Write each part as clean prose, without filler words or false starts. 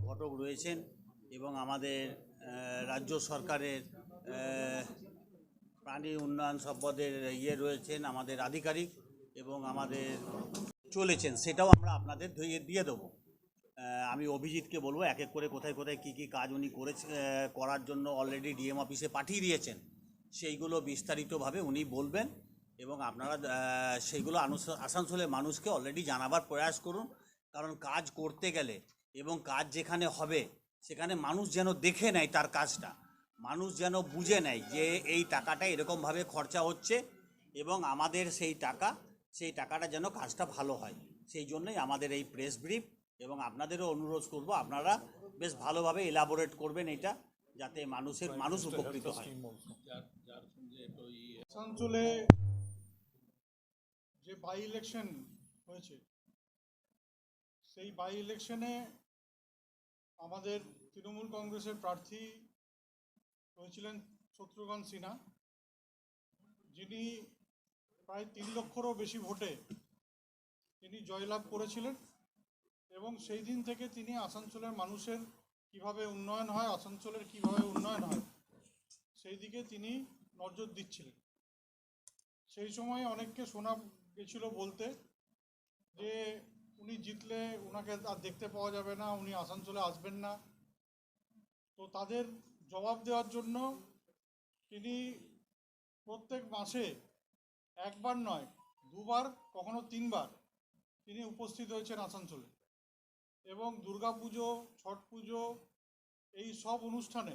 ঘটক রয়েছেন এবং আমাদের রাজ্য সরকারের প্রাণী উন্নয়ন সম্পদের রয়েছেন আমাদের আধিকারিক এবং আমাদের চলেছেন, সেটাও আমরা আপনাদের দিয়ে দেবো। আমি অভিজিৎকে বলবো এক এক করে কোথায় কোথায় কী কী কাজ উনি করার জন্য অলরেডি ডিএম অফিসে পাঠিয়ে দিয়েছেন, সেইগুলো বিস্তারিতভাবে উনি বলবেন এবং আপনারা সেইগুলো আসানসোলের মানুষকে অলরেডি জানাবার প্রয়াস করুন। কারণ কাজ করতে গেলে এবং কাজ যেখানে হবে সেখানে মানুষ যেন দেখে নেয় তার কাজটা, মানুষ যেন বুঝে নেয় যে এই টাকাটা এরকমভাবে খরচা হচ্ছে এবং আমাদের সেই টাকাটা যেন কাজটা ভালো হয়। সেই জন্যই আমাদের এই প্রেস ব্রিফ এবং আপনাদেরও অনুরোধ করব আপনারা বেশ ভালোভাবে এলাবোরেট করবেন এটা, যাতে মানুষ উপকৃত হয়। আসানসোলে যে বাই ইলেকশন হয়েছে সেই বাই ইলেকশনে আমাদের তৃণমূল কংগ্রেসের প্রার্থী হয়েছিলেন শত্রুঘ্ন সিনহা, যিনি প্রায় 3 লক্ষেরও বেশি ভোটে তিনি জয়লাভ করেছিলেন এবং সেই দিন থেকে তিনি আসানসোলের মানুষের কিভাবে উন্নয়ন হয়, আসানসোলের কিভাবে উন্নয়ন হয় সেই দিকে তিনি নজর দিচ্ছিলেন। সেই সময় অনেককে শোনা গেছিল বলতে যে উনি জিতলে ওনাকে আর দেখতে পাওয়া যাবে না, উনি আসানসোলে আসবেন না। তো তাদের জবাব দেওয়ার জন্য তিনি প্রত্যেক মাসে একবার নয়, 2বার, কখনো 3বার তিনি উপস্থিত হয়েছেন আসানসোলে এবং দুর্গাপুজো, ছট পুজো, এই সব অনুষ্ঠানে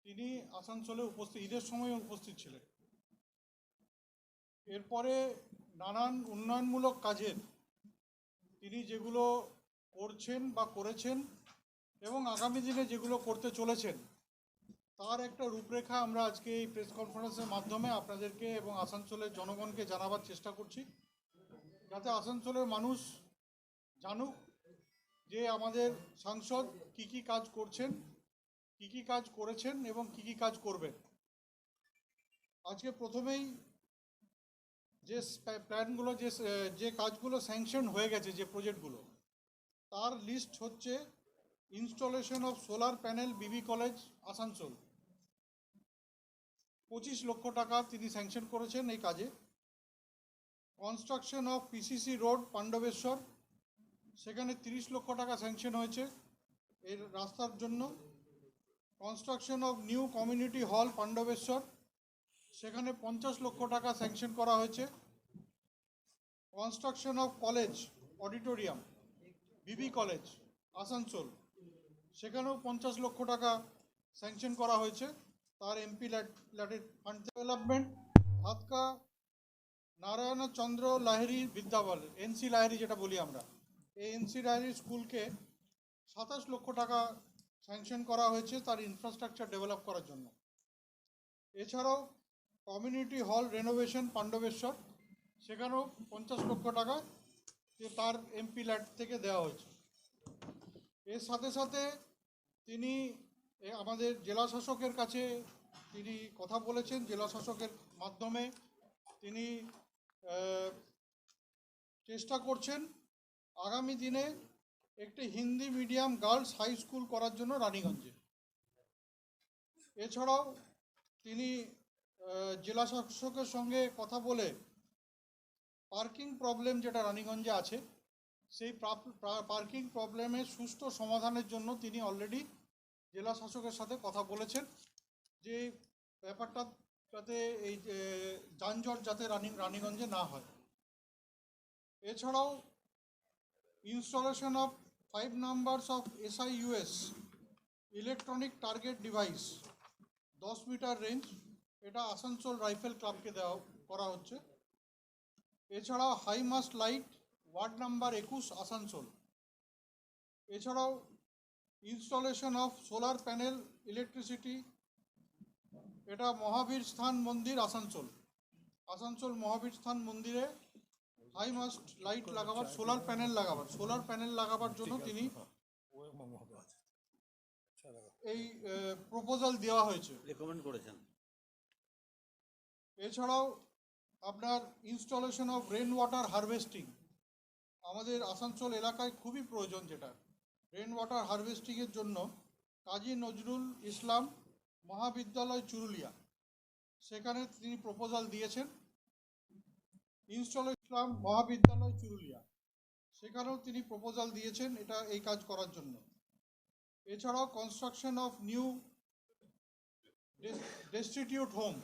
তিনি আসানসোলে ঈদের সময় উপস্থিত ছিলেন। এরপরে নানান উন্নয়নমূলক কাজের তিনি যেগুলো করছেন বা করেছেন এবং আগামী দিনে যেগুলো করতে চলেছেন তার একটা রূপরেখা আমরা আজকে এই প্রেস কনফারেন্সের মাধ্যমে আপনাদেরকে এবং আসানসোলের জনগণকে জানাবার চেষ্টা করছি, যাতে আসানসোলের মানুষ জানুক যে আমাদের সাংসদ কি কি কাজ করছেন, কি কি কাজ করেছেন এবং কি কি কাজ করবেন। আজকে প্রথমেই যে প্ল্যানগুলো, যে কাজগুলো স্যাংশন হয়ে গেছে, যে প্রজেক্টগুলো, তার লিস্ট হচ্ছে installation of solar panel Bibi college Asansol, 25 লক্ষ টাকা তিনি স্যাংশন করেছেন এই কাজে। Construction of PCC road Pandabeswar, সেখানে 30 লক্ষ টাকা স্যাংশন হয়েছে এর রাস্তার জন্য। Construction of new community hall Pandabeswar, সেখানে 50 লক্ষ টাকা স্যাংশন করা হয়েছে। Construction of college auditorium BB college Asansol, সেখানেও 50 লক্ষ টাকা স্যাংশন করা হয়েছে তার এমপি ল্যাটেড ফান্ড। ডেভেলপমেন্ট হাতকা নারায়ণচন্দ্র লাহিড়ী বিদ্যাবল, এনসি লাহিড়ী যেটা বলি আমরা, এই এনসি লাহিড়ী স্কুলকে 27 লক্ষ টাকা স্যাংশন করা হয়েছে তার ইনফ্রাস্ট্রাকচার ডেভেলপ করার জন্য। এছাড়াও কমিউনিটি হল রেনোভেশন পাণ্ডবেশ্বর, সেখানেও 50 লক্ষ টাকা তার এমপি ল্যাট থেকে দেওয়া হয়েছে। এর সাথে সাথে তিনি আমাদের জেলা শাসকের কাছে তিনি কথা বলেছেন, জেলা শাসকের মাধ্যমে তিনি চেষ্টা করছেন আগামী দিনে একটি Hindi medium girls high school করার জন্য রানীগঞ্জে। এছাড়াও তিনি জেলা শাসকের সঙ্গে কথা বলে পার্কিং প্রবলেম যেটা রানীগঞ্জে আছে সেই পার্কিং প্রবলেমের সুষ্ঠু সমাধানের জন্য তিনি অলরেডি জেলা শাসকের সাথে কথা বলেছেন যে ব্যাপারটা যাতে এই যানজট যাতে রানীগঞ্জে না হয়। এছাড়াও installation of 5 numbers of SIUS electronic target device 10 metre range, এটা আসানসোল রাইফেল ক্লাবকে করা হচ্ছে। এছাড়াও high mast light ward number 21 Asansol. এছাড়াও installation of solar panel electricity, এটা মহাবীর স্থান মন্দির আসানসোল মহাবীর স্থান মন্দিরে হাই মাস্ট লাইট লাগাবার, সোলার প্যানেল লাগাবার জন্য তিনি এই প্রপোজাল দেওয়া হয়েছে, রেকমেন্ড করেছেন। এছাড়াও আপনার installation of rain water harvesting আমাদের আসানসোল এলাকায় খুবই প্রয়োজন, যেটা রেন ওয়াটার হারভেস্টিংয়ের জন্য কাজী নজরুল ইসলাম মহাবিদ্যালয় চুরুলিয়া, সেখানে তিনি প্রপোজাল দিয়েছেন। ইসলাম মহাবিদ্যালয় চুরুলিয়া, সেখানেও তিনি প্রপোজাল দিয়েছেন এই কাজ করার জন্য। এছাড়াও construction of new destitute home,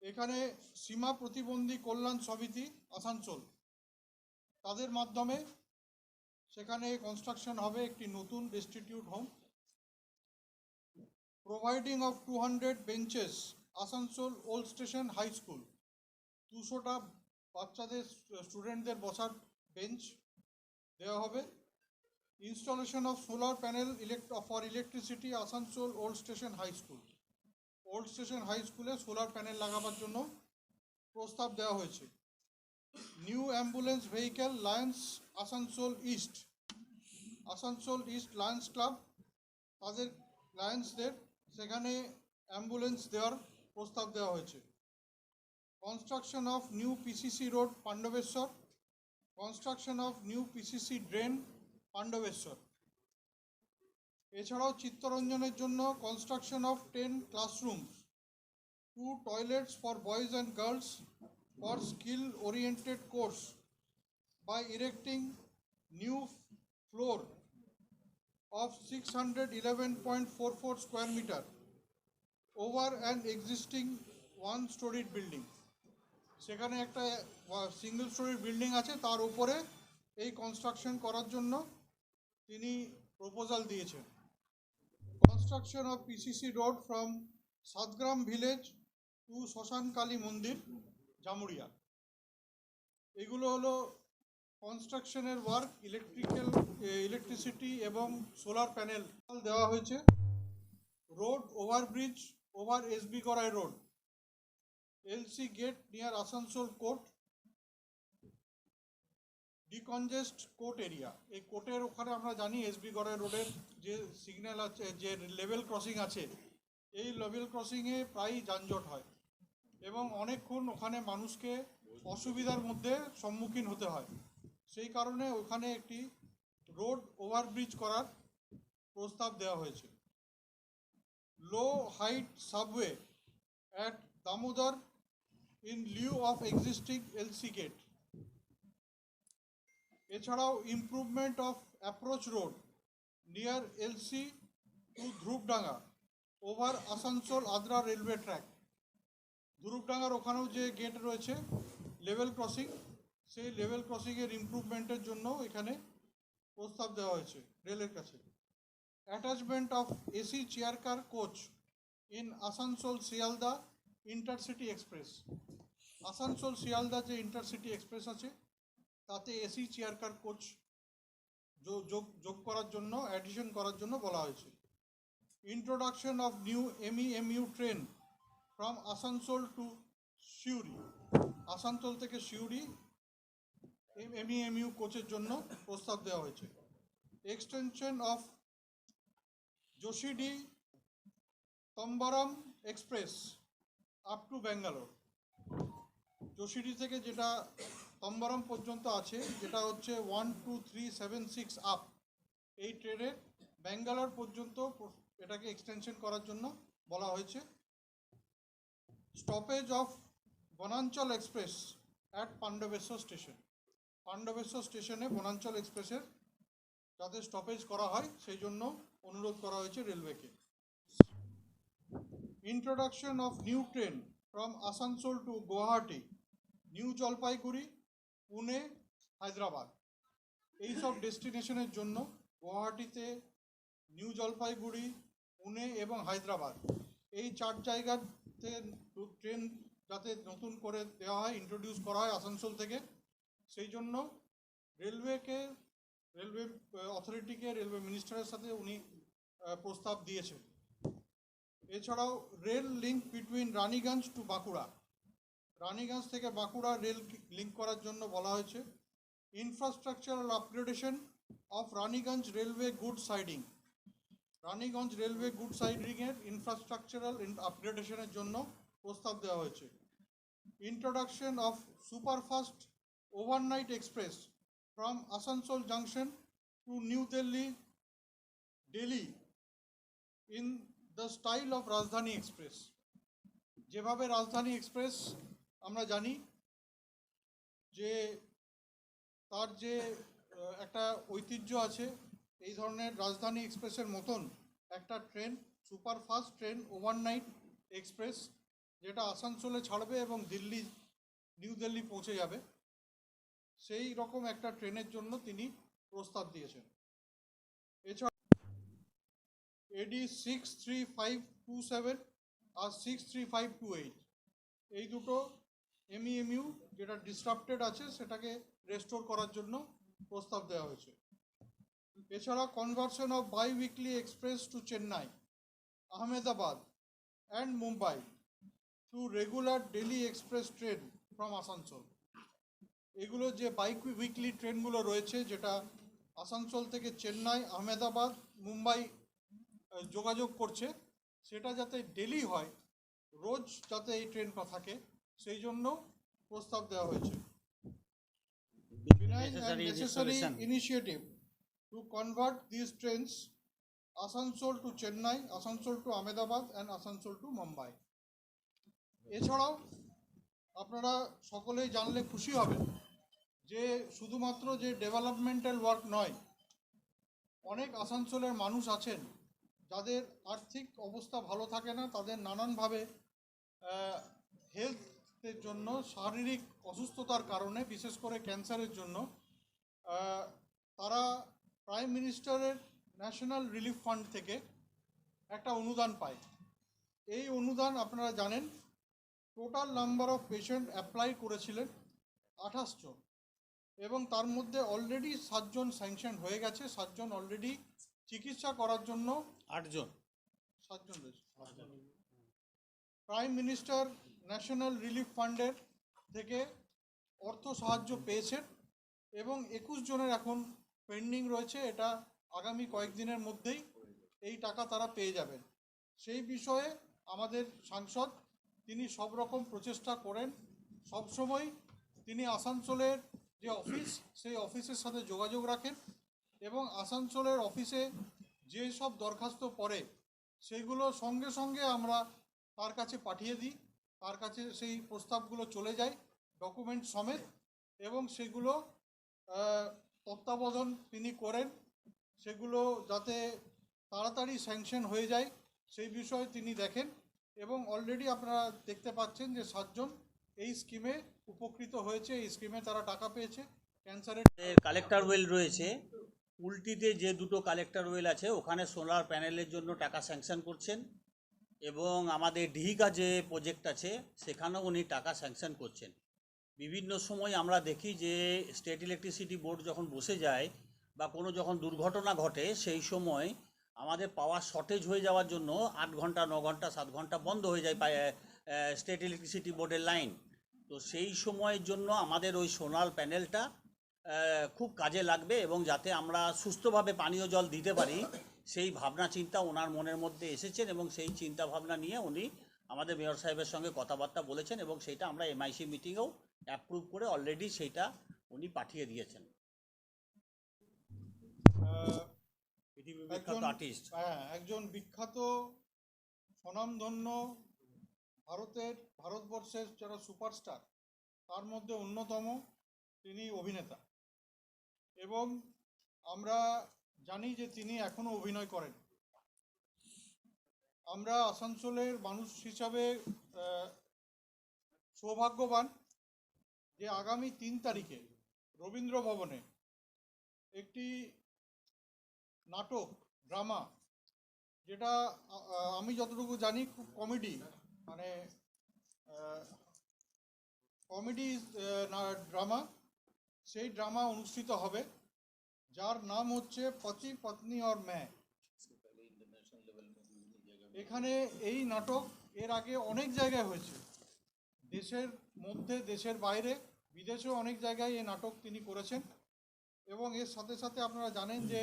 এখানে সীমা প্রতিবন্ধী কল্যাণ সমিতি আসানসোল, তাদের মাধ্যমে সেখানে কনস্ট্রাকশন হবে একটি নতুন destitute home. Providing of 200 benches Asansol old station high school, 200টা বাচ্চাদের স্টুডেন্টদের বসার বেঞ্চ দেওয়া হবে। Installation of solar panel for electricity Asansol old station high school, old station high স্কুলে সোলার প্যানেল লাগাবার জন্য প্রস্তাব দেওয়া হয়েছে। New ambulance vehicle lions Asansol east lions club, তাদের লায়ন্সদের সেখানে অ্যাম্বুলেন্স দেওয়ার প্রস্তাব দেওয়া হয়েছে। Construction of new PCC road Pandabeswar, construction of new PCC drain Pandabeswar. এছাড়াও চিত্তরঞ্জনের জন্য construction of 10 classrooms, 2 toilets for boys and girls for skill oriented course by erecting new floor of 611.44 square meter over an existing one-storied building. সেখানে একটা single story building আছে, তার উপরে এই construction করার জন্য তিনি প্রপোজাল দিয়েছেন। Construction of PCC road from Satgram village to Shmashan Kali মন্দির জামুড়িয়া। এগুলো হলো কনস্ট্রাকশনের ওয়ার্ক, ইলেকট্রিসিটি এবং সোলার প্যানেল দেওয়া হয়েছে। Road overbridge over SB Garai road, LC gate near Asansol court, decongest court area. এই কোর্টের ওখানে আমরা জানি এসবি গড়াই রোডের যে সিগন্যাল আছে, যে লেভেল ক্রসিং আছে, এই লেভেল ক্রসিংয়ে প্রায়ই যানজট হয় এবং অনেকক্ষণ ওখানে মানুষকে অসুবিধার মধ্যে সম্মুখীন হতে হয়। সেই কারণে ওখানে একটি রোড ওভারব্রিজ করার প্রস্তাব দেওয়া হয়েছে। Low height subway at Damodar in lieu of existing LC gate. এছাড়াও improvement of approach road near LC to Dhrubadanga over Asansol Adra railway track. ধ্রুবডাঙ্গার ওখানেও যে গেট রয়েছে লেভেল ক্রসিং, সেই লেভেল ক্রসিংয়ের ইমপ্রুভমেন্টের জন্য এখানে প্রস্তাব দেওয়া হয়েছে রেলের কাছে। Attachment of AC chair car coach in Asansol Sealdah intercity express. Asansol Sealdah যে ইন্টারসিটি এক্সপ্রেস আছে তাতে এসি চেয়ার কার কোচ যোগ করার জন্য, অ্যাডিশন করার জন্য বলা হয়েছে। Introduction of new MEMU train from Asansol to Suri, Asansol থেকে সিউড়ি এমইএমইউ কোচের জন্য প্রস্তাব দেওয়া হয়েছে। Extension of Jasidih Tambaram express up to Bangalore. Jasidih থেকে যেটা তম্বারাম পর্যন্ত আছে, যেটা হচ্ছে 12376 আপ, এই ট্রেনের ব্যাঙ্গালোর পর্যন্ত এটাকে এক্সটেনশন করার জন্য বলা হয়েছে। স্টপেজ অফ বনাঞ্চল express at Pandabeswar station, Pandabeswar স্টেশনে বনাঞ্চল এক্সপ্রেসের যাতে স্টপেজ করা হয় সেই জন্য অনুরোধ করা হয়েছে রেলওয়েকে। Introduction of new train from Asansol to Guwahati, new Jalpaiguri, Pune, Hyderabad. এইসব ডেস্টিনেশনের জন্য গুয়াহাটিতে, নিউ জলপাইগুড়ি, পুনে এবং হায়দ্রাবাদ, এই 4 জায়গাতে ট্রেন যাতে নতুন করে দেওয়া হয়, ইন্ট্রোডিউস করা হয় আসানসোল থেকে, সেই জন্য রেলওয়ে অথরিটিকে, রেলওয়ে মিনিস্টারের সাথে উনি প্রস্তাব দিয়েছেন। এছাড়াও rail link between Raniganj to Bankura, Raniganj থেকে বাঁকুড়া রেল লিঙ্ক করার জন্য বলা হয়েছে। Infrastructural upgradation of Raniganj railway good siding, Raniganj railway good সাইডিংয়ের ইনফ্রাস্ট্রাকচারাল আপগ্রেডেশনের জন্য প্রস্তাব দেওয়া হয়েছে। Introduction of superfast overnight express from Asansol junction to New Delhi, Delhi in the style of Rajdhani Express. যেভাবে রাজধানী এক্সপ্রেস আমরা জানি যে তার যে একটা ঐতিহ্য আছে, এই ধরনের রাজধানী এক্সপ্রেসের মতন একটা train, superfast train, overnight express, যেটা আসানসোলে ছাড়বে এবং নিউ দিল্লি পৌঁছে যাবে, সেই রকম একটা ট্রেনের জন্য তিনি প্রস্তাব দিয়েছেন। এছাড়া এডি 63527 আর 63528 এই দুটো এমইএমইউ যেটা ডিসরাপ্টেড আছে সেটাকে রেস্টোর করার জন্য প্রস্তাব দেওয়া হয়েছে। এছাড়া conversion of bi weekly express to Chennai, Ahmedabad and Mumbai to regular daily express train from Asansol. এগুলো যে বাইক উইকলি ট্রেনগুলো রয়েছে, যেটা আসানসোল থেকে চেন্নাই, আহমেদাবাদ, মুম্বাই যোগাযোগ করছে, সেটা যাতে ডেলি হয়, রোজ যাতে এই ট্রেনটা থাকে, সেই জন্য প্রস্তাব দেওয়া হয়েছে। Necessary initiative to convert these trains Asansol to Chennai, Asansol to Ahmedabad and Asansol to Mumbai. এছাড়াও আপনারা সকলেই জানলে খুশি হবেন যে শুধুমাত্র যে ডেভেলপমেন্টাল ওয়ার্ক নয়, অনেক আসানসোলের মানুষ আছেন যাদের আর্থিক অবস্থা ভালো থাকে না, তাদের নানানভাবে হেলথের জন্য, শারীরিক অসুস্থতার কারণে, বিশেষ করে ক্যান্সারের জন্য, তারা প্রাইম মিনিস্টারের ন্যাশনাল রিলিফ ফান্ড থেকে একটা অনুদান পায়। এই অনুদান আপনারা জানেন, total number of patient apply করেছিলেন 28 জন, এবং তার মধ্যে অলরেডি 7 জন স্যাংশন হয়ে গেছে, 7 জন অলরেডি চিকিৎসা করার জন্য, 8 জন 7 জন রয়েছে। প্রাইম মিনিস্টার ন্যাশনাল রিলিফ ফান্ডের থেকে অর্থ সাহায্য পেয়েছেন এবং 21 জনের এখন পেন্ডিং রয়েছে। এটা আগামী কয়েকদিনের মধ্যেই এই টাকা তারা পেয়ে যাবেন। সেই বিষয়ে আমাদের সাংসদ তিনি সব রকম প্রচেষ্টা করেন, সবসময় তিনি আসানসোলের যে অফিস, সেই অফিসের সাথে যোগাযোগ রাখেন এবং আসানসোলের অফিসে যে সব দরখাস্ত পড়ে সেইগুলো সঙ্গে সঙ্গে আমরা তার কাছে পাঠিয়ে দিই, তার কাছে সেই প্রস্তাবগুলো চলে যায় ডকুমেন্ট সমেত, এবং সেগুলো তত্ত্বাবধান তিনি করেন, সেগুলো যাতে তাড়াতাড়ি স্যাংশন হয়ে যায় সেই বিষয়ে তিনি দেখেন। এবং অলরেডি আপনারা দেখতে পাচ্ছেন যে 7 জন এই স্কিমে উপকৃত হয়েছে, এই স্কিমে তারা টাকা পেয়েছে। ক্যান্সারের কালেক্টর ওয়েল রয়েছে, উল্টিতে যে দুটো কালেক্টর ওয়েল আছে ওখানে সোলার প্যানেলের জন্য টাকা স্যাংশন করছেন, এবং আমাদের ডিহিকা যে প্রজেক্ট আছে সেখানেও উনি টাকা স্যাংশন করছেন। বিভিন্ন সময় আমরা দেখি যে স্টেট ইলেকট্রিসিটি বোর্ড যখন বসে যায় বা কোনো যখন দুর্ঘটনা ঘটে, সেই সময় আমাদের পাওয়ার শর্টেজ হয়ে যাওয়ার জন্য 8 ঘন্টা 9 ঘন্টা 7 ঘন্টা বন্ধ হয়ে যায় স্টেট ইলেকট্রিসিটি বোর্ডের লাইন। তো সেই সময়ের জন্য আমাদের ওই সোলার প্যানেলটা খুব কাজে লাগবে, এবং যাতে আমরা সুস্থভাবে পানীয় জল দিতে পারি সেই ভাবনা চিন্তা ওনার মনের মধ্যে এসেছেন, এবং সেই চিন্তা ভাবনা নিয়ে উনি আমাদের মেয়র সাহেবের সঙ্গে কথাবার্তা বলেছেন, এবং সেইটা আমরা এমআইসি মিটিংয়েও অ্যাপ্রুভ করে অলরেডি সেইটা উনি পাঠিয়ে দিয়েছেন। পৃথিবীর বিখ্যাত আর্টিস্ট, একজন বিখ্যাত স্বনামধন্য ভারতবর্ষের যারা সুপারস্টার তার মধ্যে অন্যতম তিনি অভিনেতা, এবং আমরা জানি যে তিনি এখনো অভিনয় করেন। আমরা আসানসোলের মানুষ হিসাবে সৌভাগ্যবান যে আগামী 3 তারিখে রবীন্দ্র ভবনে একটি নাটক, ড্রামা, যেটা আমি যতটুকু জানি খুব কমেডি, মানে কমেডি ড্রামা, সেই ড্রামা অনুষ্ঠিত হবে, যার নাম হচ্ছে পতি পত্নী और मैं। এখানে এই নাটক এর আগে অনেক জায়গায় হয়েছে, দেশের মধ্যে, দেশের বাইরে, বিদেশেও অনেক জায়গায় এই নাটক তিনি করেছেন। এবং এর সাথে সাথে আপনারা জানেন যে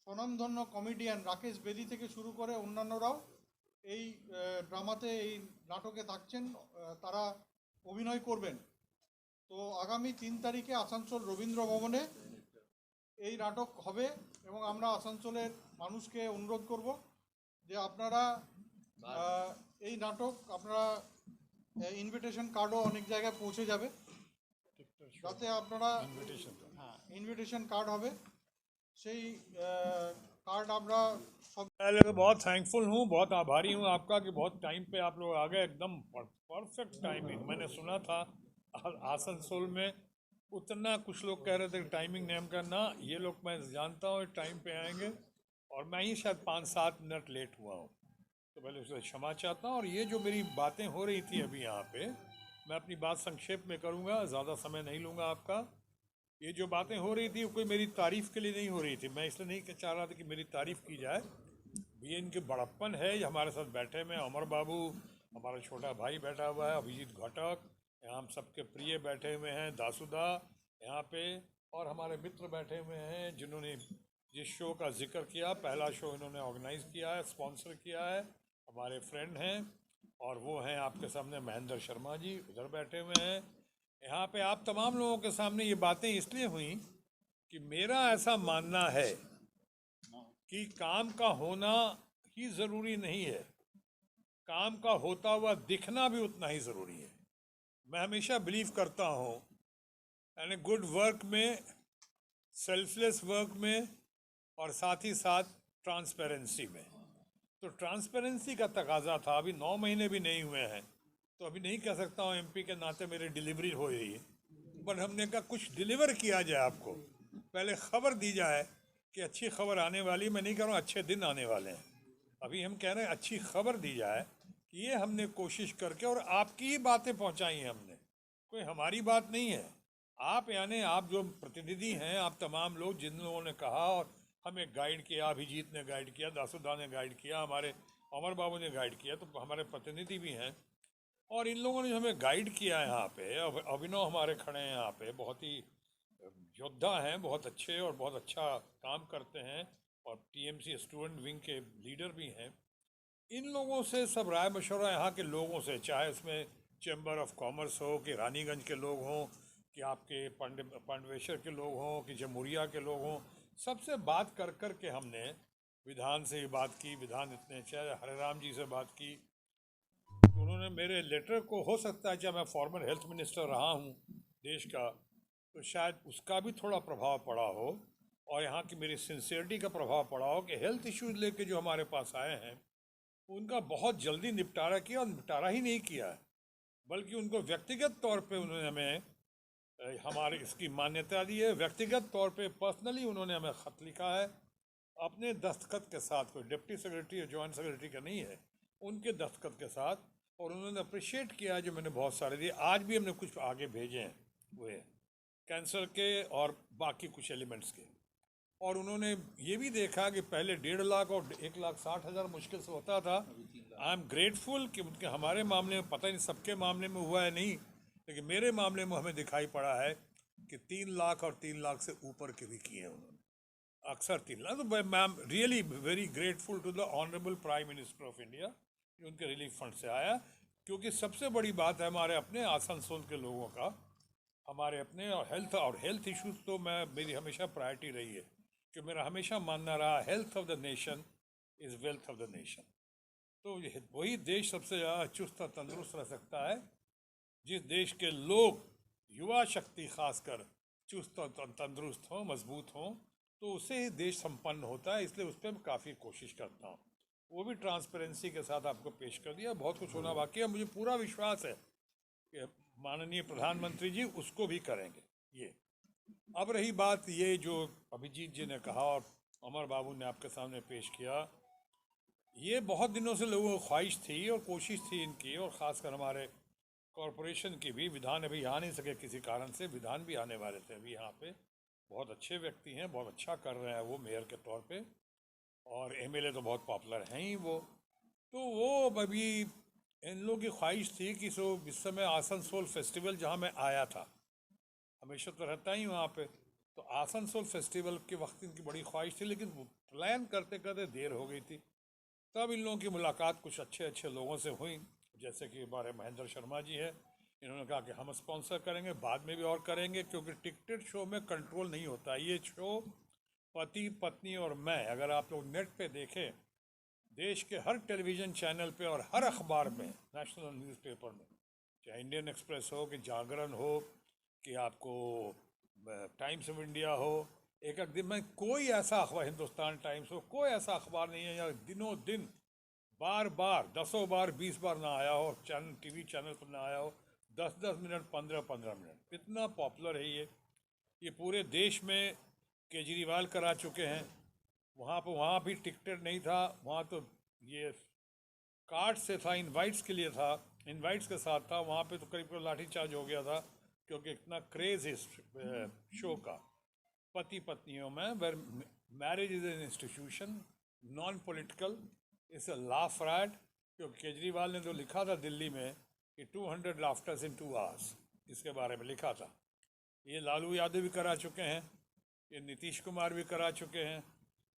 স্বনামধন্য কমেডিয়ান রাকেশ বেদি থেকে শুরু করে অন্যান্যরাও এই ড্রামাতে, এই নাটকে থাকছেন, তারা অভিনয় করবেন। তো আগামী 3 তারিখে আসানসোল রবীন্দ্র ভবনে এই নাটক হবে এবং আমরা আসানসোলের মানুষকে অনুরোধ করব যে আপনারা এই নাটক আপনারা ইনভিটেশন কার্ডও অনেক জায়গায় পৌঁছে যাবে, যাতে আপনারা ইনভিটেশন কার্ড হবে সেই কার্ড আমরা সব पहले तो बहुत थैंकफुल हूँ, बहुत आभारी हूँ आपका कि बहुत टाइम पे आप लोग आ गए, एकदम परफेक्ट टाइमिंग। मैंने सुना था आसनसोल में उतना कुछ लोग कह रहे थे टाइमिंग नेम करना, ये लोग मैं जानता हूँ टाइम पे आएंगे और मैं ही शायद 5-7 मिनट लेट हुआ हूँ, तो पहले उससे क्षमा चाहता हूँ। और ये जो मेरी बातें हो रही थी अभी यहाँ पे, मैं अपनी बात संक्षेप में करूँगा, ज़्यादा समय नहीं लूँगा आपका। ये जो बातें हो रही थी कोई मेरी तारीफ़ के लिए नहीं हो रही थी, मैं इसलिए नहीं चाह रहा था कि मेरी तारीफ़ की जाए। ये इनके बड़प्पन है, ये हमारे साथ बैठे हुए हैं, अमर बाबू हमारा छोटा भाई बैठा हुआ है, अभिजीत घटक यहाँ हम सबके प्रिय बैठे हुए हैं, दासुदा यहाँ पे, और हमारे मित्र बैठे हुए हैं जिन्होंने जिस शो का जिक्र किया, पहला शो इन्होंने ऑर्गेनाइज़ किया है, स्पॉन्सर किया है, हमारे फ्रेंड हैं, और वो हैं आपके सामने महेंद्र शर्मा जी उधर बैठे हुए हैं। यहाँ पे आप तमाम लोगों के सामने ये बातें इसलिए हुई कि मेरा ऐसा मानना है कि काम का होना ही ज़रूरी नहीं है, काम का होता हुआ दिखना भी उतना ही ज़रूरी है। मैं हमेशा बिलीव करता हूँ यानी गुड वर्क में, सेल्फलेस वर्क में, और साथ ही साथ ट्रांसपेरेंसी में। तो ट्रांसपेरेंसी का तकाजा था, अभी 9 महीने भी नहीं हुए हैं, तो अभी नहीं कह सकता हूँ एमपी के नाते मेरी डिलीवरी हो रही है, बट हमने कहा कुछ डिलीवर किया जाए, आपको पहले खबर दी जाए कि अच्छी खबर आने वाली, मैं नहीं कह रहा हूँ अच्छे दिन आने वाले हैं, अभी हम कह रहे हैं अच्छी खबर दी जाए कि ये हमने कोशिश करके, और आपकी ही बातें पहुँचाई हैं हमने, कोई हमारी बात नहीं है। आप यानी आप जो प्रतिनिधि हैं, आप तमाम लोग जिन लोगों ने कहा और हमें गाइड किया, अभिजीत ने गाइड किया, दासुदा ने गाइड किया, हमारे अमर बाबू ने गाइड किया, तो हमारे प्रतिनिधि भी हैं, और इन लोगों ने हमें गाइड किया है। यहाँ पे अभिनव हमारे खड़े हैं यहाँ पे, बहुत ही योद्धा हैं, बहुत अच्छे और बहुत अच्छा काम करते हैं, और टीएमसी स्टूडेंट विंग के लीडर भी हैं। इन लोगों से सब राय मशवरा, यहाँ के लोगों से, चाहे इसमें चैम्बर ऑफ कॉमर्स हो, कि रानीगंज के लोग हों, कि आपके पांडवेश्वर के लोग हों, कि जमुरिया के लोग हों, सबसे बात कर कर के हमने विधान से ही बात की, विधान इतने चाहे हरिराम जी से बात की, तो उन्होंने मेरे लेटर को, हो सकता है जब मैं फॉर्मर हेल्थ मिनिस्टर रहा हूँ देश का, तो शायद उसका भी थोड़ा प्रभाव पड़ा हो, और यहाँ की मेरी सिंसियरिटी का प्रभाव पड़ा हो कि हेल्थ इश्यूज लेके जो हमारे पास आए हैं उनका बहुत जल्दी निपटारा किया, और निपटारा ही नहीं किया है, बल्कि उनको व्यक्तिगत तौर पे उन्होंने हमें हमारे इसकी मान्यता दी है, व्यक्तिगत तौर पे पर्सनली उन्होंने हमें ख़त लिखा है अपने दस्तखत के साथ, कोई डिप्टी सेक्रेटरी या जॉइंट सेक्रेटरी का नहीं है, उनके दस्तखत के साथ, और उन्होंने अप्रिशिएट किया है जो मैंने बहुत सारे दिए। आज भी हमने कुछ आगे भेजे हैं, वो कैंसर के और बाकी कुछ एलिमेंट्स के, और उन्होंने ये भी देखा कि पहले 1.5 लाख और 1,60,000 मुश्किल से होता था। आई एम ग्रेटफुल कि उनके हमारे मामले में, पता नहीं सबके मामले में हुआ है नहीं, लेकिन मेरे मामले में हमें दिखाई पड़ा है कि 3 लाख और 3 लाख से ऊपर के भी किए हैं उन्होंने, अक्सर 3 लाख। तो मैं am really very grateful to the honourable prime minister of India, उनके रिलीफ फंड से आया, क्योंकि सबसे बड़ी बात है हमारे अपने आसनसोल के लोगों का, हमारे अपने, और हेल्थ इश्यूज तो मेरी हमेशा प्रायोरिटी रही है, कि मेरा हमेशा मानना रहा health of the nation is wealth of the nation. तो वही देश सबसे ज़्यादा चुस्त और तंदुरुस्त रह सकता है जिस देश के लोग, युवा शक्ति खासकर, चुस्त और तंदुरुस्त हों, मजबूत हों, तो उससे ही देश संपन्न होता है। इसलिए उस पर मैं काफ़ी कोशिश करता हूँ, वो भी ट्रांसपेरेंसी के साथ आपको पेश कर दिया। बहुत कुछ होना बाकी है, मुझे पूरा विश्वास है कि माननीय प्रधानमंत्री जी उसको भी करेंगे। ये अब रही बात ये जो अभिजीत जी ने कहा और अमर बाबू ने आपके सामने पेश किया, ये बहुत दिनों से लोगों को ख्वाहिश थी और कोशिश थी इनकी, और ख़ासकर हमारे कॉरपोरेशन की भी। विधान अभी आ नहीं सके किसी कारण से, विधान भी आने वाले थे अभी यहाँ पे। बहुत अच्छे व्यक्ति हैं, बहुत अच्छा कर रहे हैं वो मेयर के तौर पे, और एमएलए तो बहुत पॉपुलर हैं ही वो। तो वो अभी इन लोगों की ख्वाहिश थी कि इस समय आसनसोल फेस्टिवल जहाँ मैं आया था, हमेशा तो रहता ही वहाँ पे, तो आसनसोल फेस्टिवल के वक्त इनकी बड़ी ख्वाहिश थी, लेकिन प्लान करते करते देर हो गई थी। तब इन लोगों की मुलाकात कुछ अच्छे अच्छे लोगों से हुई, जैसे कि हमारे महेंद्र शर्मा जी है, इन्होंने कहा कि हम स्पॉन्सर करेंगे, बाद में भी और करेंगे, क्योंकि टिकटेड शो में कंट्रोल नहीं होता। ये शो पति पत्नी और मैं, अगर आप लोग नेट पे देखें, देश के हर टेलीविज़न चैनल पे और हर अखबार में, नेशनल न्यूज़पेपर में, चाहे इंडियन एक्सप्रेस हो कि जागरण हो कि आपको टाइम्स ऑफ इंडिया हो, एक एक दिन में कोई ऐसा अखबार, हिंदुस्तान टाइम्स हो, कोई ऐसा अखबार नहीं है या दिनों दिन बार बार 10 बार 20 बार ना आया हो, चैनल टीवी चैनल पर ना आया हो, 10-10 मिनट 15-15 मिनट, इतना पॉपुलर है ये पूरे देश में केजरीवाल करा चुके हैं। वहाँ भी टिकटेड नहीं था, वहाँ तो ये कार्ड से था, इनवाइट्स के लिए था, इनवाइट्स के साथ था, वहाँ पे तो करीब करीब लाठीचार्ज हो गया था, क्योंकि इतना क्रेज है इस शो का। पति पत्नियों में where marriage is an institution, non political, it's a laugh right. क्योंकि केजरीवाल ने तो लिखा था दिल्ली में कि 200 लाफ्टर्स इन 2 आवर्स, इसके बारे में लिखा था। ये लालू यादव भी करा चुके हैं, ये नीतीश कुमार भी करा चुके हैं।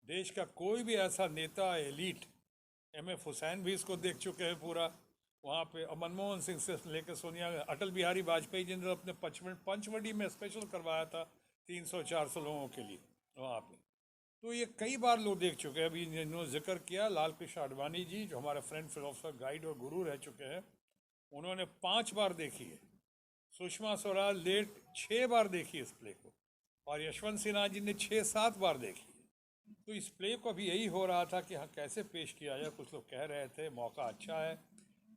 देश का कोई भी ऐसा नेता एलीट, एम.एफ. हुसैन भी इसको देख चुके हैं पूरा। वहाँ पे मनमोहन सिंह से लेकर सोनिया, अटल बिहारी वाजपेयी जी ने अपने पंचवटी में स्पेशल करवाया था 300-400 लोगों के लिए वहाँ पे। तो ये कई बार लोग देख चुके हैं। अभी इन्होंने जिक्र किया लाल कृष्ण आडवाणी जी, जो हमारे फ्रेंड फिलोसफर गाइड और गुरु रह चुके हैं, उन्होंने 5 बार देखी है। सुषमा स्वराज लेट 6 बार देखी इस प्ले को, और यशवंत सिन्हा जी ने 6-7 बार देखी है। तो इस प्ले को भी यही हो रहा था कि हाँ कैसे पेश किया जाए। कुछ लोग कह रहे थे मौका अच्छा है,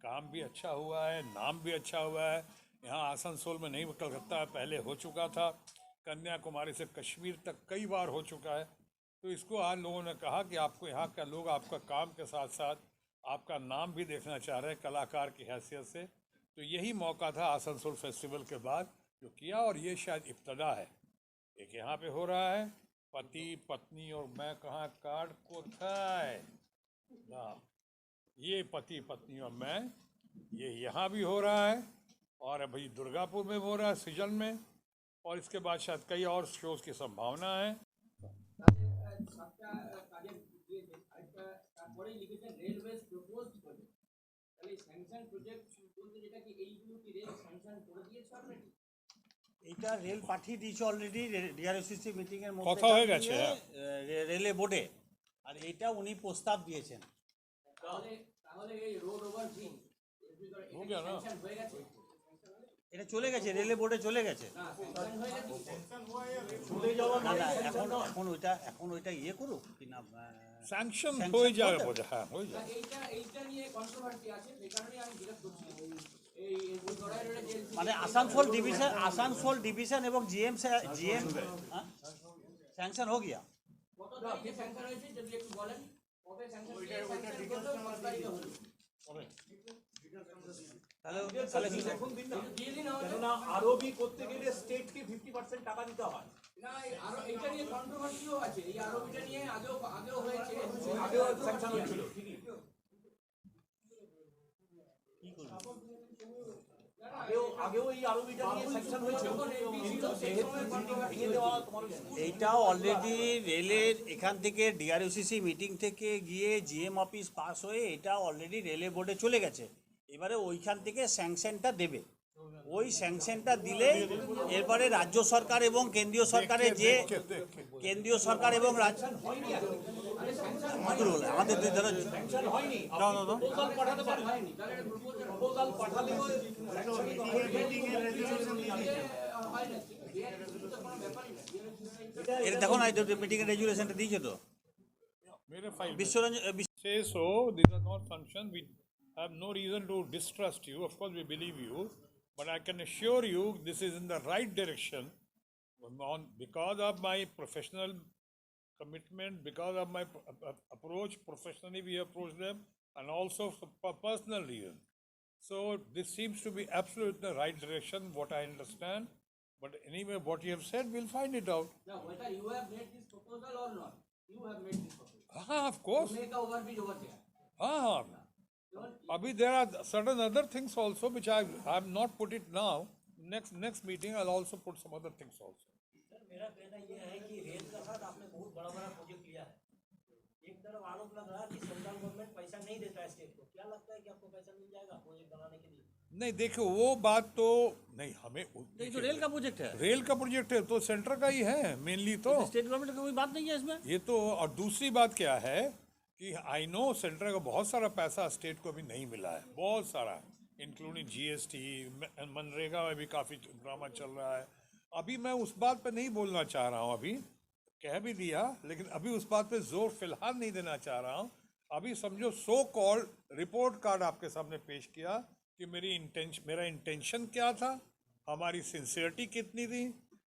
काम भी अच्छा हुआ है, नाम भी अच्छा हुआ है। यहाँ आसनसोल में नहीं, कलकत्ता पहले हो चुका था, कन्याकुमारी से कश्मीर तक कई बार हो चुका है। तो इसको आज लोगों ने कहा कि आपको यहाँ का लोग आपका काम के साथ साथ आपका नाम भी देखना चाह रहे हैं कलाकार की हैसियत से। तो यही मौका था आसनसोल फेस्टिवल के बाद जो किया, और ये शायद इब्तदा है। एक यहाँ पे हो रहा है पति पत्नी और मैं, कहाँ कार्ड को था ना, ये पति पत्नी और मैं, ये यहाँ भी हो रहा है, और अभी दुर्गापुर में हो रहा है सृजन में, और इसके बाद शायद कई और शोज की संभावना है। তারপরেই লিখেছেন রেলওয়েজ প্রপোজড প্রজেক্ট, তাহলে স্যাংশন প্রজেক্ট বলতে যেটা কি এইগুলো কি রেল স্যাংশন করে দিয়েছে অলরেডি? এইটা রেল পাঠিয়ে দিয়েছে অলরেডি ডিআরএসসিসি মিটিং এর মধ্যে, কথা হয়ে গেছে, রেলে বোর্ডে, আর এটা উনি প্রস্তাব দিয়েছেন। তাহলে তাহলে এই রোড ওভার ব্রিজ हो गया ना, স্যাংশন হয়ে গেছে? এটা চলে গেছে, রেলে বোর্ডে চলে গেছে। না স্যাংশন হয়ে গেছে। না না, এখন ওইটা ইয়ে করুক কি না, স্যাংশন sanction হয়ে যাবে করতে বোধ হয়, হ্যাঁ হয়ে যাবে। এইটা নিয়ে কন্ট্রোভার্সি আছে, সেই কারণেই আমি জিজ্ঞেস করছি। এই গড়াই রোডে জেল মানে আসানসোল ডিভিশন এবং জিএম স্যাংশন हो गया। কত তারিখে স্যাংশন হয়েছে যদি একটু বলেন? কবে স্যাংশন হয়েছে? স্যাংশন করলো কত তারিখে হলো? তাহলে দিয়ে দিন আমাদের। কেননা আরবি করতে গেলে স্টেটকে 50% টাকা দিতে হয়। না আরো এইটা নিয়ে কন্ট্রোভার্সিও আছে, এই আরবিটা নিয়ে আগেও হয়েছে, আগেও স্যাংশন হয়েছিল ঠিকই, আগেও এই আরবিটা নিয়ে স্যাংশন হয়েছিল, কিন্তু যেহেতু ভেঙে দেওয়া তোমার এইটাও অলরেডি রেলের এখান থেকে ডিআরইউসিসি মিটিং থেকে গিয়ে জিএম অফিস পাস হয়ে এটা অলরেডি রেলে বোর্ডে চলে গেছে। এবারে ওইখান থেকে স্যাংশনটা দেবে, ওই স্যাংশনটা দিলে এরপরে রাজ্য সরকার এবং কেন্দ্রীয় সরকারের যে কেন্দ্রীয় সরকার এবং আমাদের স্যাংশন হয়নি, প্রপোজাল পাঠাতে পারেন, প্রপোজাল পাঠালেও এটা দেখো না, মিটিং এর রেজুলেশনটা দিয়েছে তো मेरे file Biswaranjan say so. These are not functions. We have no reason to distrust you. Of course, we believe you, but I can assure you this is in the right direction. Because of my professional commitment, because of my approach professionally, we approach them, and also for personal reason. So this seems to be absolutely the right direction, what I understand. But anyway, what you have said, we'll find it out. now whether you have made this proposal or not, you have made this proposal Of course. to make a overbridge over there. Abhi, there are certain other things also which I have not put it now. Next meeting I'll also put some other things also. Sir मेरा कहना ये है कि rail का साथ आपने बहुत बड़ा बड़ा प्रोजेक्ट लिया है। एक तरफ आरोप लग रहा है कि सेंट्रल गवर्नमेंट पैसा नहीं देता है स्टेट को, क्या लगता है कि आपको पैसा मिल जाएगा प्रोजेक्ट बनाने के लिए? नहीं देखो वो बात तो नहीं हमें ये तो रेल का प्रोजेक्ट है, रेल का प्रोजेक्ट है तो सेंटर का ही है मेनली तो स्टेट गवर्नमेंट का कोई बात नहीं है इसमें। ये तो। और दूसरी बात क्या है कि आई नो सेंटर का बहुत सारा पैसा स्टेट को अभी नहीं मिला है, बहुत सारा, इंक्लूडिंग जीएसटी, मनरेगा में भी काफ़ी ड्रामा चल रहा है। अभी मैं उस बात पे नहीं बोलना चाह रहा हूँ, अभी कह भी दिया, लेकिन अभी उस बात पे जोर फिलहाल नहीं देना चाह रहा हूँ। अभी समझो सो कॉल्ड रिपोर्ट कार्ड आपके सामने पेश किया कि मेरा इंटेंशन क्या था, हमारी सिंसियरिटी कितनी थी,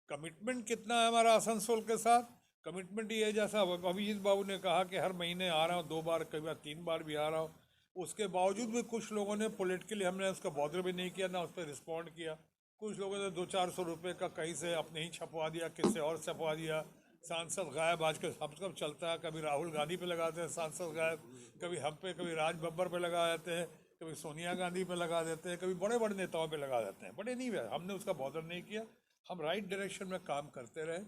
कमिटमेंट कितना है हमारा आसनसोल के साथ। कमिटमेंट ये जैसा अभिजीत बाबू ने कहा कि हर महीने आ रहा हूँ, 2 बार कई बार 3 बार भी आ रहा हूँ, उसके बावजूद भी कुछ लोगों ने पॉलिटिकली हमने उसका बॉदर भी नहीं किया, ना उस पर रिस्पॉन्ड किया। कुछ लोगों ने 200-400 रुपये का कहीं से अपने ही छपवा दिया, किससे और छपवा दिया। सांसद गायब आजकल सब सब चलता है, कभी राहुल गांधी पे लगाते हैं सांसद गायब, कभी हम पे, कभी राज बब्बर पे लगा देते हैं, कभी सोनिया गांधी पे लगा देते हैं, कभी बड़े बड़े नेताओं पे लगा देते हैं। बड़े नहीं, हमने उसका बॉदर नहीं किया, हम राइट डायरेक्शन में काम करते रहे।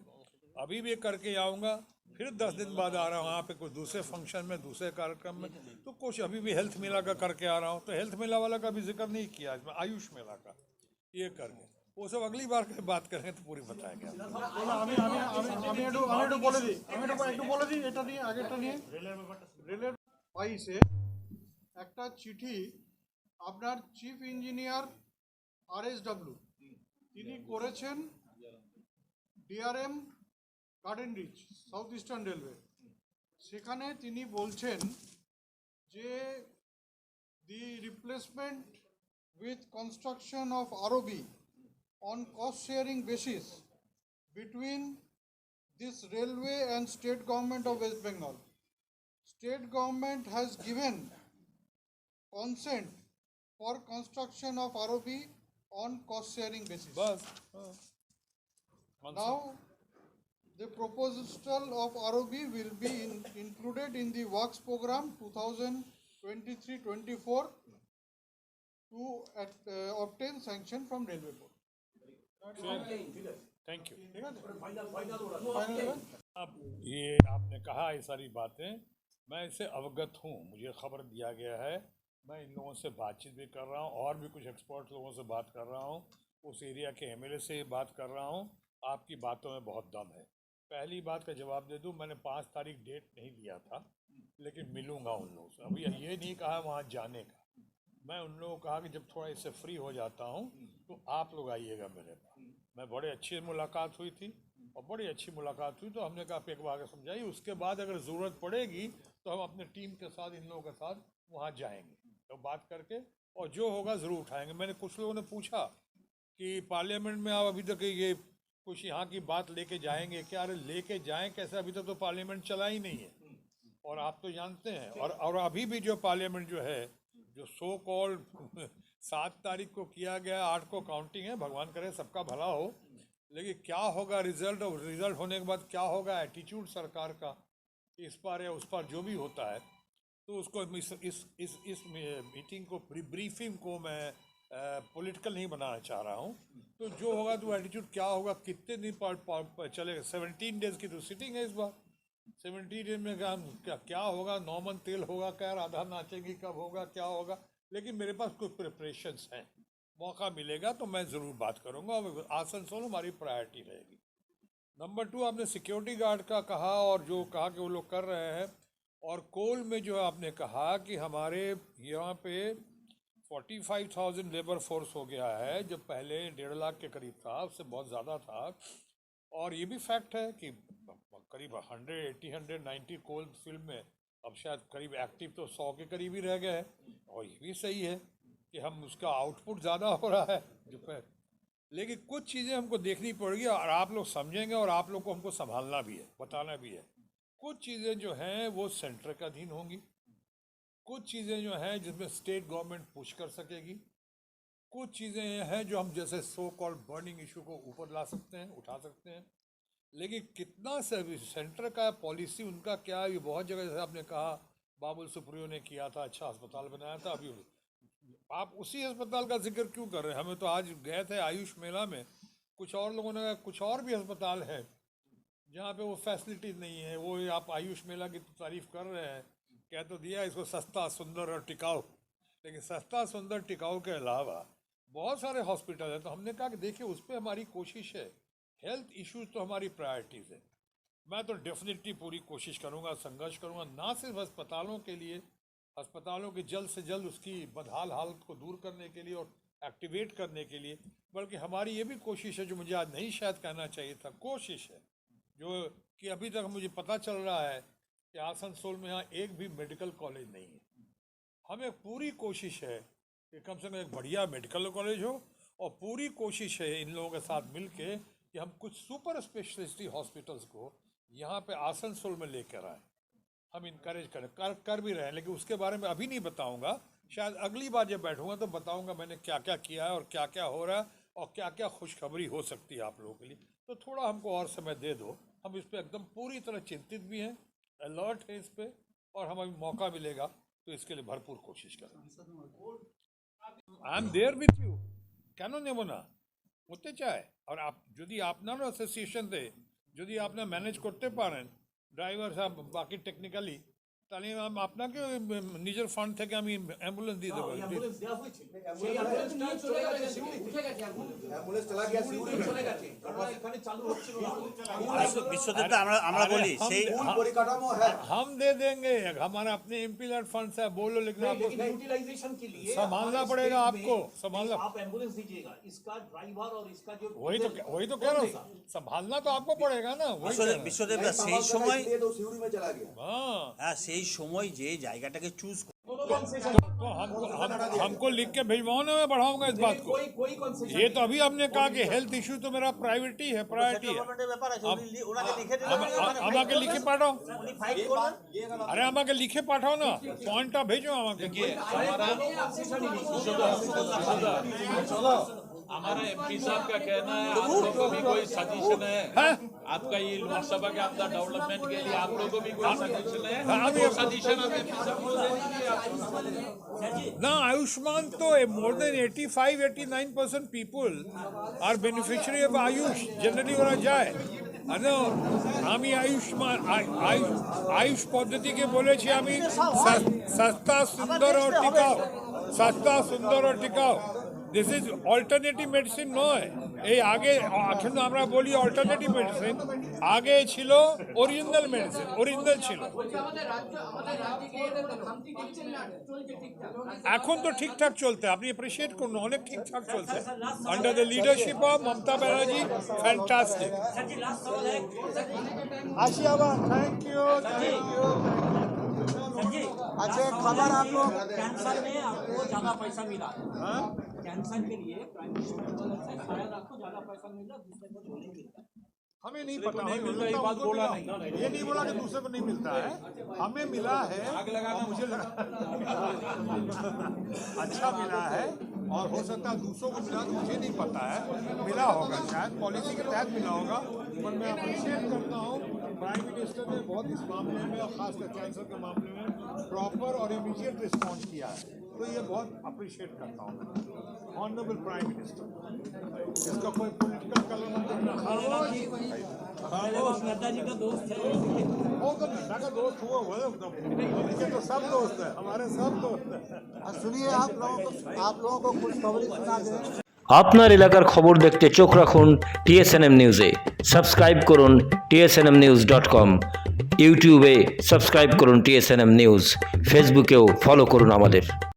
अभी भी करके आऊँगा, फिर 10 दिन बाद आ रहा हूँ यहाँ पे कुछ दूसरे फंक्शन में, दूसरे कार्यक्रम में, तो कुछ अभी भी हेल्थ मेला का करके आ रहा हूँ। तो हेल्थ मेला वाला का भी जिक्र नहीं किया इसमें, आयुष मेला का ये करके, वो सब अगली बार बात करेंगे तो पूरी बताएंगे। একটু বলে দিই এটা নিয়ে, আগেরটা নিয়ে রেলের বাইসে একটা চিঠি আপনার চিফ ইঞ্জিনিয়ার RSW তিনি করেছেন DRM garden reach south eastern railway. সেখানে তিনি বলছেন যে the replacement with construction of ROB on cost sharing basis between this railway and state government of West Bengal. State government has given consent for construction of ROB on cost sharing basis. बस Now the proposal of ROB will be included in the works program 2023-24 to obtain sanction from Railway Board. Thank you. Final अब ये आपने कहा ये सारी बातें, मैं इससे अवगत हूँ, मुझे खबर दिया गया है, मैं इन लोगों से बातचीत भी कर रहा हूँ और भी कुछ एक्सपर्ट लोगों से बात कर रहा हूँ, उस एरिया के MLA से बात कर रहा हूँ। आपकी बातों में बहुत दम है। पहली बात का जवाब दे दूँ, मैंने 5 तारीख डेट नहीं दिया था, लेकिन मिलूँगा उन लोगों से। अभी ये नहीं कहा वहाँ जाने का, मैं उन लोगों को कहा कि जब थोड़ा इससे फ्री हो जाता हूँ तो आप लोग आइएगा मेरे पास। मैं बड़े अच्छी मुलाकात हुई थी और बड़ी अच्छी मुलाकात हुई, तो हमने कहा एक बार समझाइए, उसके बाद अगर ज़रूरत पड़ेगी तो हम अपने टीम के साथ, इन लोगों के साथ वहाँ जाएंगे, तो बात करके और जो होगा ज़रूर उठाएंगे। मैंने कुछ लोगों ने पूछा कि पार्लियामेंट में आप अभी तक ये कुछ यहाँ की बात लेके जाएंगे क्या? अरे लेके जाएं कैसे, अभी तक तो पार्लियामेंट चला ही नहीं है, और आप तो जानते हैं। और अभी भी जो पार्लियामेंट जो है, जो सो कॉल्ड 7 तारीख को किया गया, 8 को काउंटिंग है, भगवान करे सबका भला हो, लेकिन क्या होगा रिजल्ट, और रिजल्ट होने के बाद क्या होगा एटीट्यूड सरकार का इस पर या उस पर जो भी होता है, तो उसको इस मीटिंग को, ब्रीफिंग को मैं पॉलिटिकल नहीं बनाना चाह रहा हूँ। तो जो होगा तो एटीट्यूड क्या होगा, कितने दिन चलेगा, 17 डेज की तो सिटिंग है इस बार, 17 डेज में क्या होगा, नॉर्मल तेल होगा क्या, राधा नाचेंगी कब होगा, क्या होगा, लेकिन मेरे पास कुछ प्रिपरेशंस हैं, मौका मिलेगा तो मैं ज़रूर बात करूँगा। और आसनसोल हमारी प्रायोरिटी रहेगी। नंबर 2, आपने सिक्योरिटी गार्ड का कहा और जो कहा कि वो लोग कर रहे हैं, और कोल में जो आपने कहा कि हमारे यहाँ पे 45,000 लेबर फोर्स हो गया है, जो पहले 1.5 लाख के करीब था, उससे बहुत ज़्यादा था। और ये भी फैक्ट है कि करीब 190 कोल फील्ड में अब शायद करीब एक्टिव तो 100 के करीब ही रह गए हैं, और ये भी सही है कि हम उसका आउटपुट ज़्यादा हो रहा है जो है। लेकिन कुछ चीज़ें हमको देखनी पड़ेगी और आप लोग समझेंगे, और आप लोग को हमको संभालना भी है, बताना भी है। कुछ चीज़ें जो हैं वो सेंटर का अधीन होंगी, कुछ चीज़ें जो हैं जिसमें स्टेट गवर्नमेंट पुश कर सकेगी, कुछ चीज़ें हैं जो हम जैसे सो कॉल्ड बर्निंग इशू को ऊपर ला सकते हैं, उठा सकते हैं। लेकिन कितना सेंटर का पॉलिसी उनका क्या है, ये बहुत जगह जैसे आपने कहा बाबुल सुप्रियो ने किया था, अच्छा अस्पताल बनाया था, अभी आप उसी अस्पताल का जिक्र क्यों कर रहे हैं? हमें तो आज गए थे आयुष मेला में, कुछ और लोगों ने कुछ और भी अस्पताल है जहाँ पे वो फैसिलिटीज़ नहीं है, वो आप आयुष मेला की तो तारीफ कर रहे हैं, कह तो दिया इसको सस्ता, सुंदर और टिकाऊ, लेकिन सस्ता, सुंदर, टिकाऊ के अलावा बहुत सारे हॉस्पिटल हैं, तो हमने कहा कि देखिए उस पर हमारी कोशिश है, हेल्थ इश्यूज तो हमारी प्रायोरिटीज़ है। मैं तो डेफिनेटली पूरी कोशिश करूंगा, संघर्ष करूंगा, ना सिर्फ अस्पतालों के लिए, अस्पतालों की जल्द से जल्द उसकी बदहाल हालत को दूर करने के लिए और एक्टिवेट करने के लिए, बल्कि हमारी ये भी कोशिश है, जो मुझे आज नहीं शायद कहना चाहिए था, कोशिश है जो कि अभी तक मुझे पता चल रहा है कि आसनसोल में यहाँ एक भी मेडिकल कॉलेज नहीं है। हमें पूरी कोशिश है कि कम से कम एक बढ़िया मेडिकल कॉलेज हो, और पूरी कोशिश है इन लोगों के साथ मिलके कि हम कुछ सुपर स्पेशलिटी हॉस्पिटल्स को यहाँ पे आसनसोल में लेकर आए। हम इनकरेज कर भी रहे हैं, लेकिन उसके बारे में अभी नहीं बताऊंगा, शायद अगली बार जब बैठूंगा तो बताऊंगा मैंने क्या क्या किया है और क्या क्या हो रहा है और क्या क्या खुशखबरी हो सकती है आप लोगों के लिए। तो थोड़ा हमको और समय दे दो, हम इस पर एकदम पूरी तरह चिंतित भी हैं, अलर्ट है इस पर, और हमें मौका मिलेगा तो इसके लिए भरपूर कोशिश करेंगे। I am there with you, কেন নেব না, হতে চায়। আর যদি আপনারও অ্যাসোসিয়েশন দে, যদি আপনারা ম্যানেজ করতে পারেন ড্রাইভার সাহেব বাকি টেকনিক্যালি, তাহলে আপনাকে নিজের ফান্ড থেকে আমি অ্যাম্বুলেন্স দিয়ে দেবো। অ্যাম্বুলেন্স দেওয়া হয়েছিল, সেই অ্যাম্বুলেন্সটা চলে গেছে সিউড়ি, অ্যাম্বুলেন্স চলে গেছে সিউড়ি চলে গেছে, কারণ এখানে চালু হচ্ছিল না। বিশ্বদেব আমরা বলি সেই পরিকাঠামো হ্যাঁ हम दे देंगे, हमारा अपने एमपी लैंड फंड से बोलो, लेकिन आपको यूटिलाइजेशन के लिए संभालना पड़ेगा आपको, संभालना। आप एम्बुलेंस दीजिएगा, इसका ड्राइवर और इसका जो वही तो कह रहा हूँ, संभालना तो आपको पड़ेगा ना। वही कह रहा हूँ। বিশ্বদেব সেই সময় সিউড়ি में चला गया। हाँ, হ্যাঁ সেই সময় যে জায়গাটাকে চুজ तो हमको लिख के भिजवाओ ना, मैं बढ़ाऊंगा इस बात को। कोई कंसेशन ये तो अभी हमने कहा कि हेल्थ इशू तो मेरा प्रायोरिटी है, प्रायोरिटी है। ব্যাপার আছে ওনাকে লিখে আমাকে লিখে পাঠাও, अरे আমাকে লিখে পাঠাও না, পয়েন্টটা भेजो আমাকে। हमारा एमपी साहब का कहना है आप लोगों को भी कोई सजेशन है, आपका ये लोकसभा के अंदर डेवलपमेंट के लिए आप लोगों को भी कोई सजेशन है? वो सजेशन आप एमपी साहब को दे दीजिए। ना आयुष्मान तो more than 85-89% people are beneficiary of Ayush, generally ওরা যায়। আমি আয়ুষ্মান আয়ুষ পদ্ধতিকে বলেছি আমি সস্তা সুন্দর और টিকাও, সস্তা সুন্দর और টিকাও। দিস ইজ অল্টারনেটিভ মেডিসিন নয়। এই আগে এখন আমরা বলি অল্টারনেটিভ মেডিসিন, আগে ছিল অরিজিনাল মেডিসিন, অরিজিনাল ছিল। এখন তো ঠিকঠাক চলতে, আপনি অ্যাপ্রিশিয়েট করুন, অনেক ঠিকঠাক চলছে under the leadership of Mamata Banerjee. Fantastic. आशी आभार, थैंक यू। अच्छा खबर आपको कैंसर में आपको ज्यादा पैसा मिला है, कैंसर के लिए प्राइम मिनिस्टर की तरफ से शायद आपको ज्यादा पैसा मिला, दूसरे को नहीं मिलता। हमें नहीं पता, नहीं मिलता, ये बात बोला नहीं, ये नहीं बोला कि दूसरे को नहीं मिलता है, हमें मिला है। और मुझे लगा अच्छा मिला है, और हो सकता है दूसरों को मिला, तो मुझे नहीं पता है, मिला होगा शायद पॉलिसी के तहत मिला होगा। पर मैं अप्रिशिएट करता हूँ प्राइम मिनिस्टर ने बहुत इस मामले में, और खासकर कैंसर के मामले में प्रॉपर और इमीडिएट रिस्पॉन्स किया है, तो ये बहुत अप्रिशिएट करता हूँ ऑनरेबल प्राइम मिनिस्टर। इसका कोई पॉलिटिकल कलर नड्डा जी का दोस्त है, वो तो नड्डा का दोस्त हुआ ये तो सब दोस्त है, हमारे सब दोस्त है। सुनिए आप लोगों को कुछ खबरें सुना दें। আপনার এলাকার খবর দেখতে চোখ রাখুন TSNM নিউজে। সাবস্ক্রাইব করুন tsnmnews.com, ইউটিউবে সাবস্ক্রাইব করুন TSNM নিউজ, ফেসবুকেও ফলো করুন আমাদের।